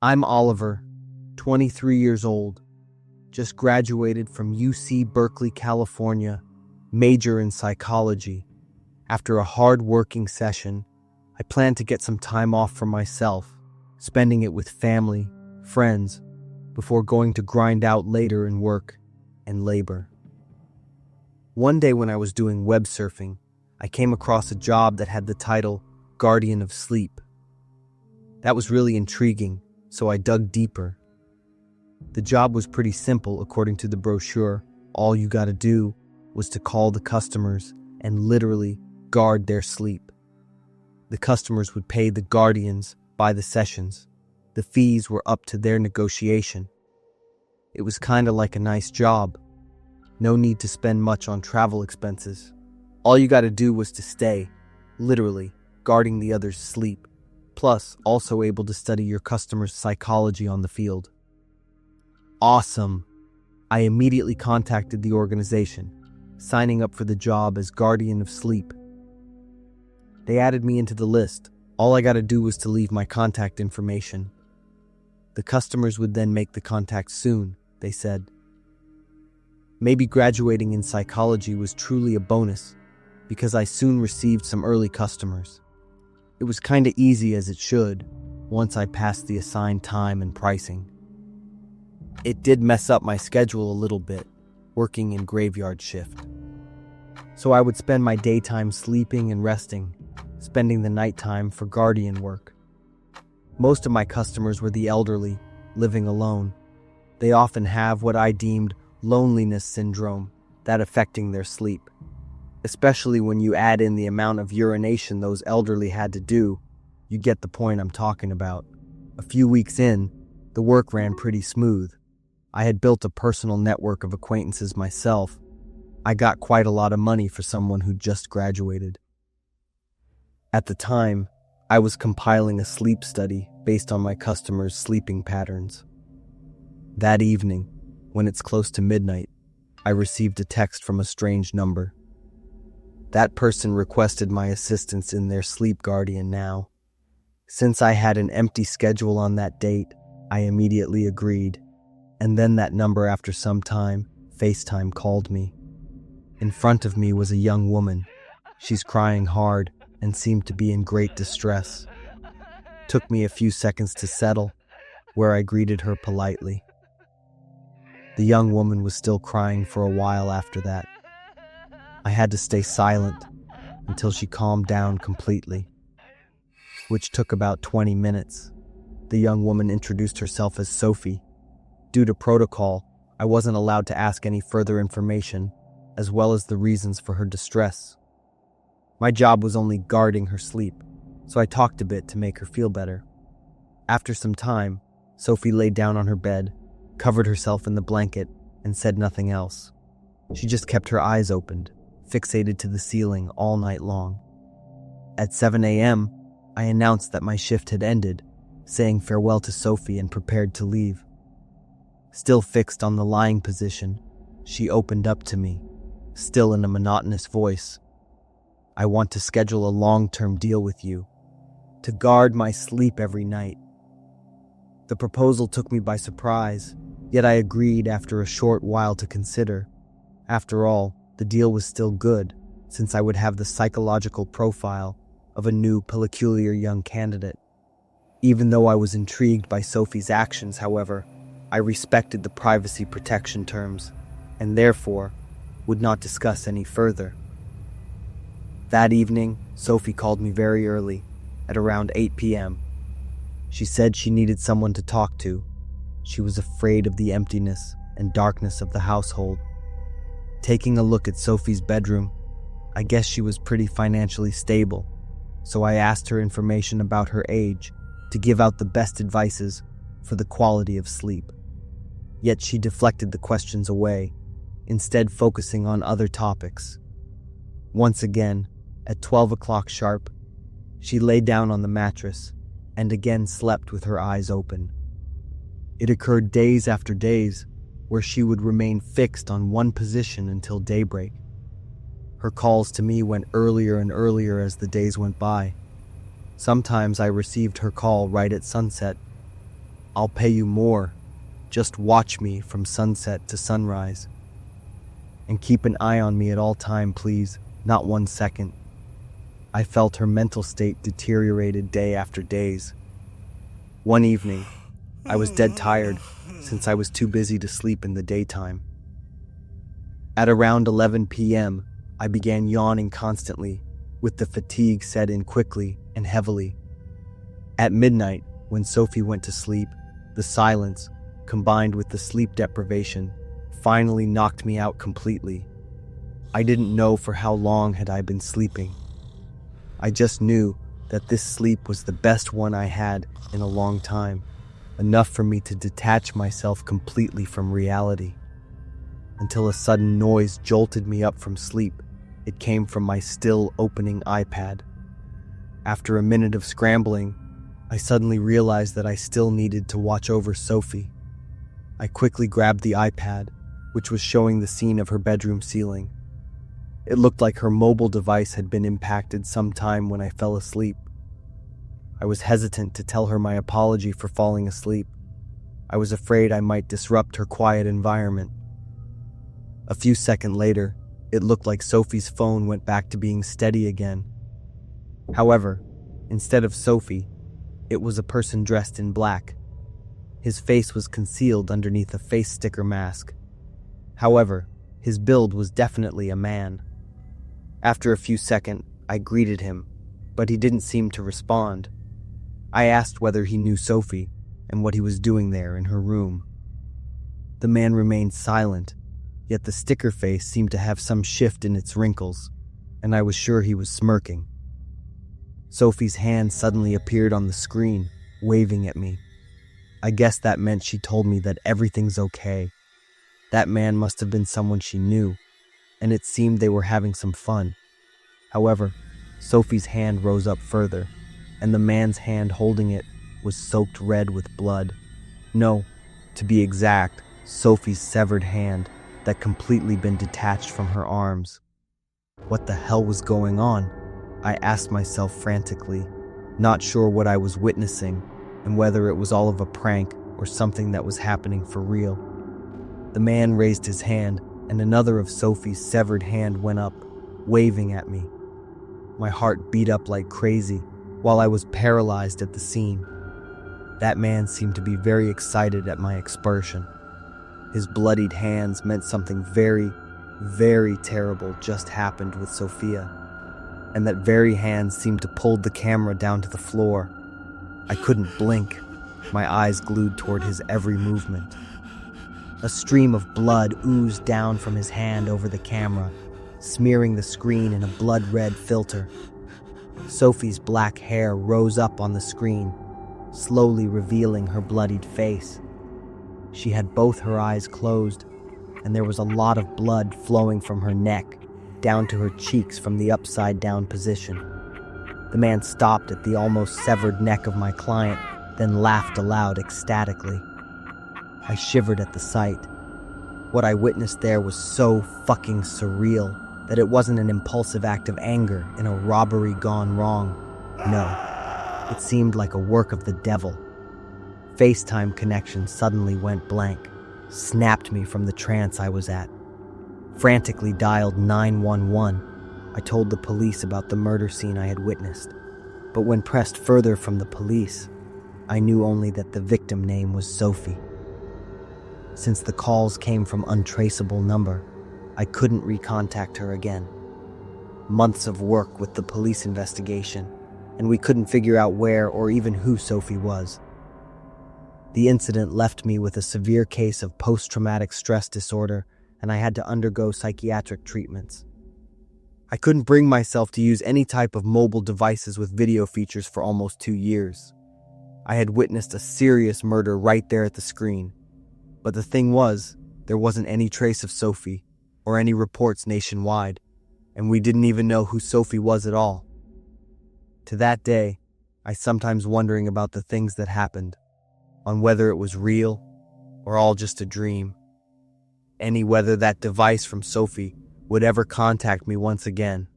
I'm Oliver, 23 years old, just graduated from UC Berkeley, California, major in psychology. After a hard-working session, I plan to get some time off for myself, spending it with family, friends, before going to grind out later in work and labor. One day when I was doing web surfing, I came across a job that had the title Guardian of Sleep. That was really intriguing, so I dug deeper. The job was pretty simple according to the brochure. All you gotta do was to call the customers and literally guard their sleep. The customers would pay the guardians by the sessions. The fees were up to their negotiation. It was kinda like a nice job. No need to spend much on travel expenses. All you gotta do was to stay, literally, guarding the others' sleep, plus also able to study your customers' psychology on the field. Awesome! I immediately contacted the organization, signing up for the job as Guardian of Sleep. They added me into the list. All I gotta do was to leave my contact information. The customers would then make the contact soon, they said. Maybe graduating in psychology was truly a bonus, because I soon received some early customers. It was kinda easy as it should, once I passed the assigned time and pricing. It did mess up my schedule a little bit, working in graveyard shift. So I would spend my daytime sleeping and resting, spending the nighttime for guardian work. Most of my customers were the elderly, living alone. They often have what I deemed loneliness syndrome, that affecting their sleep. Especially when you add in the amount of urination those elderly had to do, you get the point I'm talking about. A few weeks in, the work ran pretty smooth. I had built a personal network of acquaintances myself. I got quite a lot of money for someone who just graduated. At the time, I was compiling a sleep study based on my customers' sleeping patterns. That evening, when it's close to midnight, I received a text from a strange number. That person requested my assistance in their sleep guardian now. Since I had an empty schedule on that date, I immediately agreed. And then that number, after some time, FaceTime called me. In front of me was a young woman. She's crying hard and seemed to be in great distress. Took me a few seconds to settle, where I greeted her politely. The young woman was still crying for a while after that. I had to stay silent until she calmed down completely, which took about 20 minutes. The young woman introduced herself as Sophie. Due to protocol, I wasn't allowed to ask any further information, as well as the reasons for her distress. My job was only guarding her sleep, so I talked a bit to make her feel better. After some time, Sophie laid down on her bed, covered herself in the blanket, and said nothing else. She just kept her eyes opened, fixated to the ceiling all night long. At 7 a.m., I announced that my shift had ended, saying farewell to Sophie and prepared to leave. Still fixed on the lying position, she opened up to me, still in a monotonous voice. I want to schedule a long-term deal with you, to guard my sleep every night. The proposal took me by surprise, yet I agreed after a short while to consider. After all, the deal was still good, since I would have the psychological profile of a new, peculiar young candidate. Even though I was intrigued by Sophie's actions, however, I respected the privacy protection terms, and therefore would not discuss any further. That evening, Sophie called me very early, at around 8 p.m. She said she needed someone to talk to. She was afraid of the emptiness and darkness of the household. Taking a look at Sophie's bedroom, I guess she was pretty financially stable, so I asked her information about her age to give out the best advices for the quality of sleep. Yet she deflected the questions away, instead focusing on other topics. Once again, at 12 o'clock sharp, she lay down on the mattress and again slept with her eyes open. It occurred days after days, where she would remain fixed on one position until daybreak. Her calls to me went earlier and earlier as the days went by. Sometimes I received her call right at sunset. I'll pay you more. Just watch me from sunset to sunrise. And keep an eye on me at all time, please, not 1 second. I felt her mental state deteriorated day after days. One evening, I was dead tired since I was too busy to sleep in the daytime. At around 11 p.m., I began yawning constantly, with the fatigue set in quickly and heavily. At midnight, when Sophie went to sleep, the silence, combined with the sleep deprivation, finally knocked me out completely. I didn't know for how long had I been sleeping. I just knew that this sleep was the best one I had in a long time, enough for me to detach myself completely from reality. Until a sudden noise jolted me up from sleep. It came from my still opening iPad. After a minute of scrambling, I suddenly realized that I still needed to watch over Sophie. I quickly grabbed the iPad, which was showing the scene of her bedroom ceiling. It looked like her mobile device had been impacted sometime when I fell asleep. I was hesitant to tell her my apology for falling asleep. I was afraid I might disrupt her quiet environment. A few seconds later, it looked like Sophie's phone went back to being steady again. However, instead of Sophie, it was a person dressed in black. His face was concealed underneath a face sticker mask. However, his build was definitely a man. After a few seconds, I greeted him, but he didn't seem to respond. I asked whether he knew Sophie and what he was doing there in her room. The man remained silent, yet the sticker face seemed to have some shift in its wrinkles, and I was sure he was smirking. Sophie's hand suddenly appeared on the screen, waving at me. I guess that meant she told me that everything's okay. That man must have been someone she knew, and it seemed they were having some fun. However, Sophie's hand rose up further, and the man's hand holding it was soaked red with blood. No, to be exact, Sophie's severed hand that completely been detached from her arms. What the hell was going on? I asked myself frantically, not sure what I was witnessing and whether it was all of a prank or something that was happening for real. The man raised his hand, and another of Sophie's severed hand went up, waving at me. My heart beat up like crazy, while I was paralyzed at the scene. That man seemed to be very excited at my expulsion. His bloodied hands meant something very, very terrible just happened with Sophia, and that very hand seemed to pull the camera down to the floor. I couldn't blink, my eyes glued toward his every movement. A stream of blood oozed down from his hand over the camera, smearing the screen in a blood-red filter. Sophie's black hair rose up on the screen, slowly revealing her bloodied face. She had both her eyes closed, and there was a lot of blood flowing from her neck down to her cheeks from the upside-down position. The man stopped at the almost severed neck of my client, then laughed aloud ecstatically. I shivered at the sight. What I witnessed there was so fucking surreal that it wasn't an impulsive act of anger in a robbery gone wrong. No, it seemed like a work of the devil. FaceTime connection suddenly went blank, snapped me from the trance I was at. Frantically dialed 911. I told the police about the murder scene I had witnessed, but when pressed further from the police, I knew only that the victim name was Sophie. Since the calls came from untraceable number, I couldn't recontact her again. Months of work with the police investigation, and we couldn't figure out where or even who Sophie was. The incident left me with a severe case of post-traumatic stress disorder, and I had to undergo psychiatric treatments. I couldn't bring myself to use any type of mobile devices with video features for almost 2 years. I had witnessed a serious murder right there at the screen. But the thing was, there wasn't any trace of Sophie, or any reports nationwide, and we didn't even know who Sophie was at all. To that day, I sometimes wondering about the things that happened, on whether it was real, or all just a dream. Whether that device from Sophie would ever contact me once again.